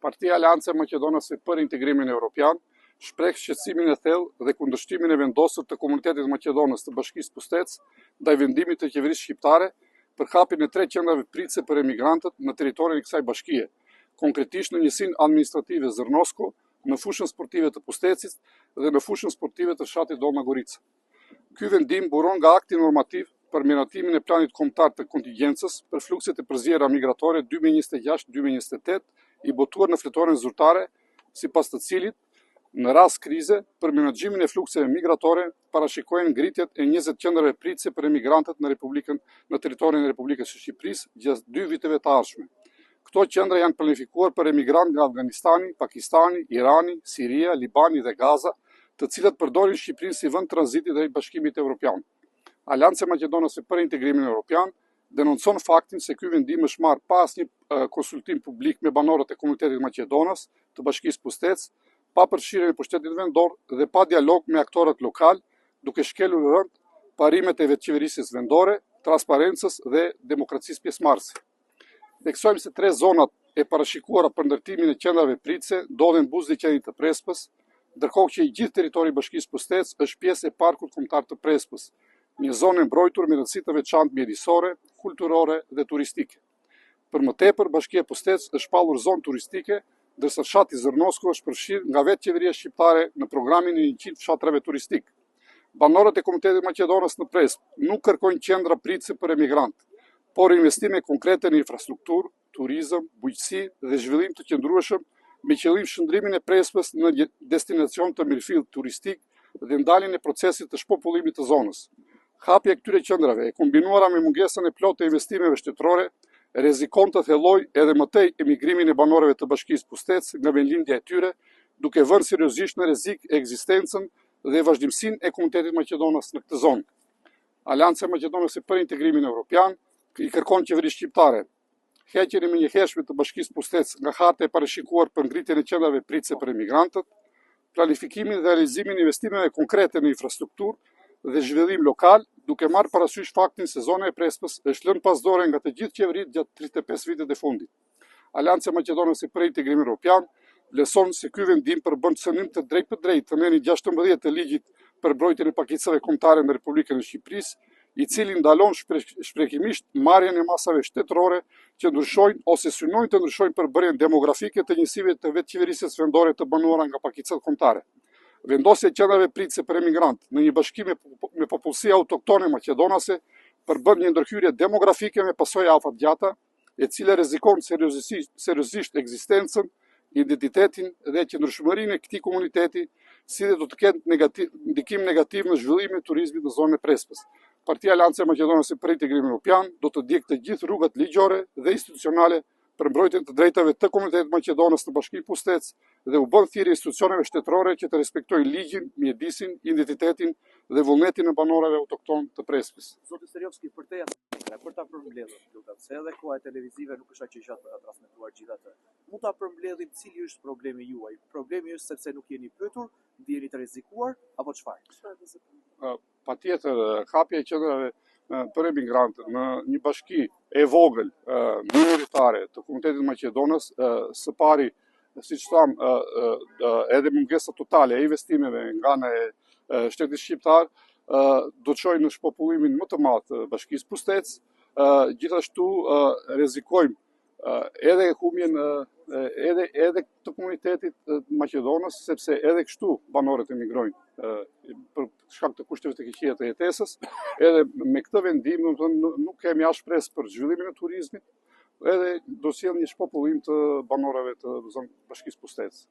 Partia Aleanca e Maqedonisë për Integrimin Evropian shpreh shqetësimin e thellë dhe kundërshtimin e vendosur të komunitetit maqedonës të Bashkisë Pushtec ndaj vendimit të qeverisë shqiptare për hapjen e 3 qendrave pritëse për emigrantët në territorin e kësaj bashkie, konkretisht në njësinë administrative Zrnosko, në fushën sportive të Pushtecit dhe në fushën sportive të fshatit Dolna Gorica. Ky vendim buron nga akti normativ për miratimin e planit kombëtar të kontingjencës për flukset e përzierura migratore 2026-2028 i botuar në fletoren zyrtare, sipas të cilit në rast krize për menaxhimin e flukseve migratore parashikohen ngritjet e 20 qendrave pritëse për emigrantët në territorin e Republikës së Shqipërisë gjatë 2 viteve të ardhshme. Këto qendra janë planifikuar për emigrantë nga Afganistani, Pakistani, Irani, Siria, Libani dhe Gaza, të cilët përdorin Shqipërinë si vend tranziti drejt Bashkimit Evropian. Aleanca e Maqedonisë për Integrimin Evropian denoncon faktin se ky vendim është marrë pa asnjë konsultim publik me banorët e komunitetit maqedonës të Bashkisë Pushtec, pa përfshirjen e pushtetit vendor dhe pa dialog me aktorët lokal, duke shkelur rënd parimet e vetëqeverisjes vendore, transparencës dhe demokracisë pjesëmarrëse. Theksojmë se 3 zonat e parashikuara për ndërtimin e qendrave pritëse ndodhen buzëliqenit të Prespës, ndërkohë që i gjithë territori i Bashkisë Pushtec është pjesë e parkut kombëtar të Prespës, një zonë e mbrojtur me rëndësi të veçantë mjedisore, kulturore dhe turistike. Për më tepër, Bashkia e Pushtec është shpallur zonë turistike, ndërsa fshati Zrnosko është përfshirë nga vetë qeveria shqiptare në programin e 100 fshatrave turistik. Banorët e komunitetit maqedonës në Prespë nuk kërkojnë qendra pritëse për emigrantë, por investime konkrete në infrastrukturë, turizëm, bujqësi dhe zhvillim të qëndrueshëm me qëllim shndrimin e Prespës në destinacion të mirëfillt turistik dhe ndaljen e procesit të shpopullimit të zonës. Hapja e këtyre qendrave e kombinuara me mungesën e plotë të investimeve shtetërore rrezikon të thellojë edhe më tej emigrimin e banorëve të Bashkisë Pushtec nga vendlindja e tyre, duke vënë seriozisht në rrezik ekzistencën dhe vazhdimsinë e komunitetit maqedonës në këtë zonë. Aleanca e Maqedonisë për Integrimin Evropian i kërkon qeverisë shqiptare heqjen e menjëhershme të Bashkisë Pushtec nga harta e parashikuar për ngritjen e qendrave pritëse për emigrantët, planifikimin dhe realizimin e investimeve konkrete në infrastrukturë dhe zhvillim lokal, duke marrë parasysh faktin se zona e Prespës është lënë pas dore nga të gjithë qeveritë gjatë 35 vitet e fundit. Aleanca e Maqedonisë për Integrimin Evropian vlerëson se ky vendim përbën cënim të drejtë të neni 16 të ligjit për mbrojtjen e pakicave kombëtare në Republikën e Shqipërisë, i cili ndalon shprekimisht marrjen e masave shtetërore që ndryshojnë ose synojnë të ndryshojnë përbërjen demografike të njësive të vetëqeverisjes vendore të banuara nga pakicat kombëtare. Vendosja e qendrave pritëse për emigrantë në një bashki me popullsi autoktone maqedonase përbën një ndërhyrje demografike me pasojë afatgjata, e cila rrezikon seriozisht ekzistencën, identitetin dhe qëndrueshmërinë e këtij komuniteti, si dhe do të ketë ndikim negativ në zhvillimin e turizmit në zonën e Prespës. Partia Aleanca e Maqedonisë për Integrimin Evropian do të ndjekë të gjithë rrugat ligjore dhe institucionale për mbrojtjen të drejtave të komunitetit maqedonës në Bashkinë Pushtec dhe u bën thirrje institucioneve shtetërore që të respektojnë ligjin, mjedisin, identitetin dhe vullnetin e banorëve autokton të Prespës. Zoti Seriovski, për ta përmbledhur, lutem, se edhe koha televizive nuk është aq e gjatë për ta transmetuar gjithatë. Mund ta përmbledhim cili është problemi juaj? Problemi është sepse nuk jeni pyetur, ndjeni të rrezikuar apo çfarë? Patjetër, hapja e qendrave për emigrantët në një bashki e vogël minoritare të komunitetit maqedonës, së pari, siç tham, edhe mungesa totale e investimeve nga ana e shtetit shqiptar do të çojë në shpopullimin më të madh të Bashkisë Pushtec. Gjithashtu rrezikojmë edhe humbjen edhe të komunitetit maqedonës, sepse edhe kështu banorët emigrojnë për shkak të kushteve të këqija të jetesës. Edhe me këtë vendim nuk kemi as shpresë për zhvillimin e turizmit, edhe do sjell një shpopullim të banorëve të zonës Bashkisë Pushtec.